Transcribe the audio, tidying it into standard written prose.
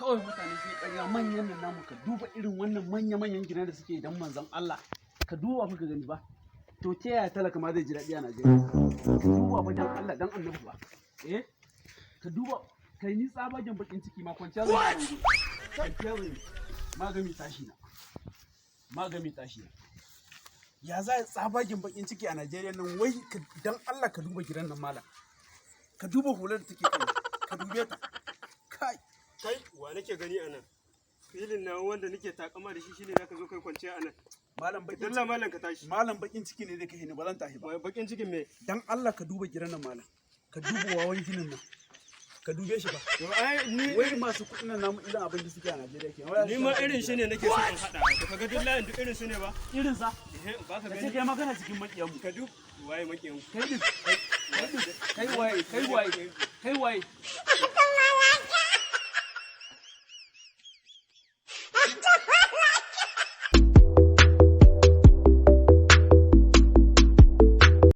kawai mutane sai ƙarya manyan nan namu ka duba irin wannan manya-manyan gine da suke dan manzon Allah ka duba fa ka gani ba to ta yaya talaka ma zai ji daɗi a Najeriya ka duba fa dan Allah dan annabi ba ka duba kai ni tsabagen bakin ciki ma kwanciya zai yi kwanciya zai magami tashi na ya za tsabagen bakin ciki a Najeriya nan wai dan Allah ka duba gidan nan malam ka duba hular da take kai ka dube ta kai wa nake gani anan filin na wanda nake takama da shi shine zaka zo kai kwanciya anan malam bakin Allah malam ka tashi malam bakin ciki ne da kai ne ba zan tashi ba bakin cikin me dan Allah ka duba gidan nan malam ka duba wawan ginin nan ka dube shi ba ni wai masu kuɗin nan namu irin abin da suke a Najeriya ke ni ma irin shi ne nake so in hada da kaga duk layin duk irin su ne ba irin sa ba ka ka ce gani kai magana cikin makiyan mu ka duk waye makiyan kai waye